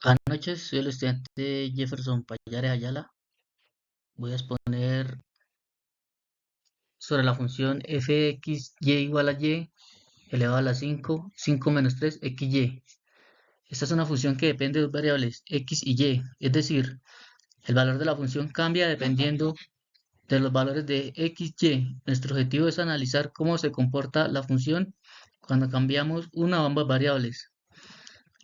Buenas noches, soy el estudiante Jefferson Payares Ayala. Voy a exponer sobre la función f de x y igual a y elevado a la 5, 5 menos 3 xy. Esta es una función que depende de dos variables, x y y, es decir, el valor de la función cambia dependiendo de los valores de x y. Nuestro objetivo es analizar cómo se comporta la función cuando cambiamos una o ambas variables.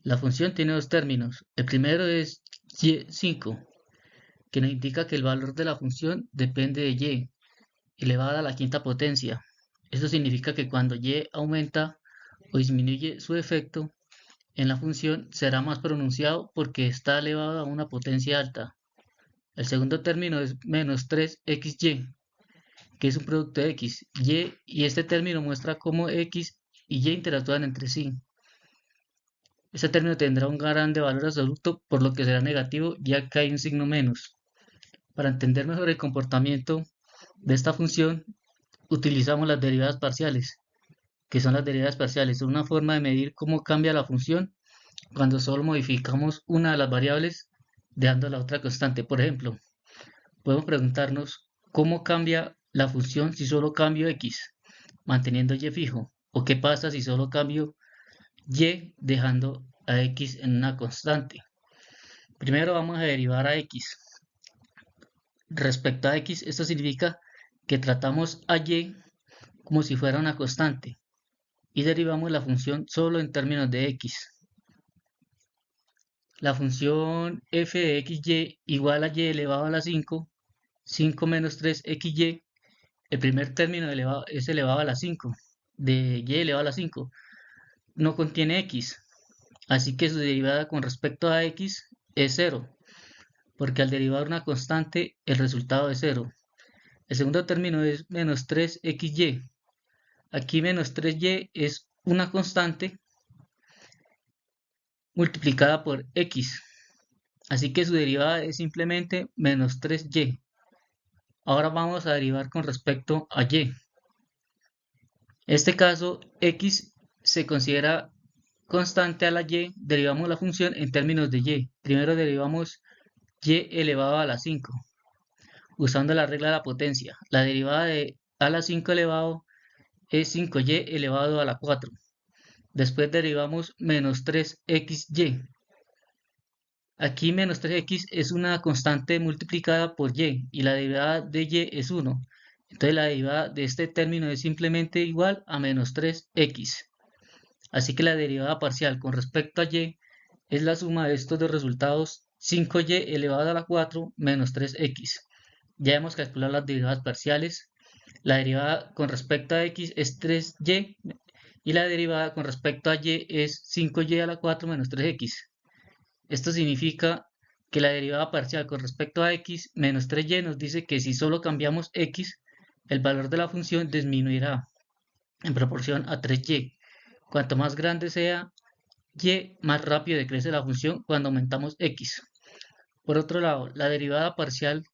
La función tiene dos términos. El primero es y5, que nos indica que el valor de la función depende de y, elevada a la quinta potencia. Esto significa que cuando y aumenta o disminuye su efecto en la función será más pronunciado porque está elevado a una potencia alta. El segundo término es menos 3xy, que es un producto de x, y este término muestra cómo x y y interactúan entre sí. Este término tendrá un gran de valor absoluto, por lo que será negativo ya que hay un signo menos. Para entender mejor el comportamiento de esta función, utilizamos las derivadas parciales. Que son las derivadas parciales? Son una forma de medir cómo cambia la función cuando solo modificamos una de las variables dejando la otra constante. Por ejemplo, podemos preguntarnos cómo cambia la función si solo cambio x, manteniendo y fijo, o qué pasa si solo cambio y dejando a x en una constante. Primero vamos a derivar a x. Respecto a x, esto significa que tratamos a y como si fuera una constante y derivamos la función solo en términos de x. La función f de xy igual a y elevado a la 5, 5 menos 3xy, el primer término es elevado a la 5, de y elevado a la 5, no contiene x, así que su derivada con respecto a x es 0, porque al derivar una constante el resultado es 0. El segundo término es menos 3xy. Aquí menos 3y es una constante multiplicada por x, así que su derivada es simplemente menos 3y. Ahora vamos a derivar con respecto a y. En este caso, x se considera constante a la y, derivamos la función en términos de y. Primero derivamos y elevado a la 5, usando la regla de la potencia. La derivada de a la 5 elevado es 5y elevado a la 4. Después derivamos menos 3xy. Aquí menos 3x es una constante multiplicada por y la derivada de y es 1. Entonces la derivada de este término es simplemente igual a menos 3x. Así que la derivada parcial con respecto a y es la suma de estos dos resultados, 5y elevado a la 4 menos 3x. Ya hemos calculado las derivadas parciales. La derivada con respecto a x es 3y y la derivada con respecto a y es 5y a la 4 menos 3x. Esto significa que la derivada parcial con respecto a x menos 3y nos dice que si solo cambiamos x, el valor de la función disminuirá en proporción a 3y. Cuanto más grande sea y, más rápido decrece la función cuando aumentamos x. Por otro lado, la derivada parcial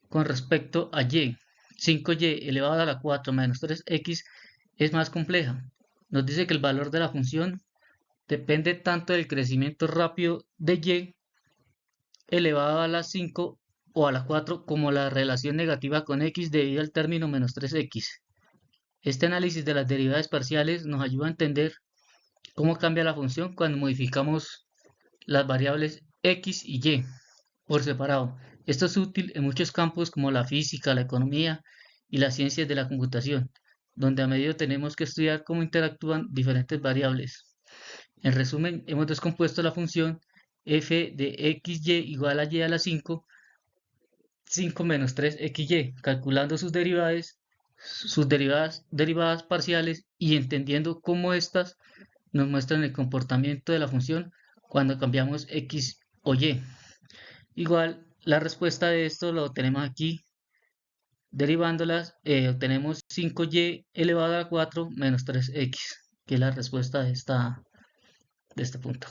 con respecto a y, 5y elevado a la 4 menos 3x, es más compleja. Nos dice que el valor de la función depende tanto del crecimiento rápido de y elevado a la 5 o a la 4 como la relación negativa con x debido al término menos 3x. Este análisis de las derivadas parciales nos ayuda a entender cómo cambia la función cuando modificamos las variables x y y por separado. Esto es útil en muchos campos como la física, la economía y las ciencias de la computación, donde a medio tenemos que estudiar cómo interactúan diferentes variables. En resumen, hemos descompuesto la función f de xy igual a y a la 5, 5 menos 3xy, calculando sus derivadas parciales y entendiendo cómo éstas nos muestran el comportamiento de la función cuando cambiamos x o y. Igual, la respuesta de esto lo tenemos aquí. Derivándolas, obtenemos 5y elevado a 4 menos 3x, que es la respuesta de este punto.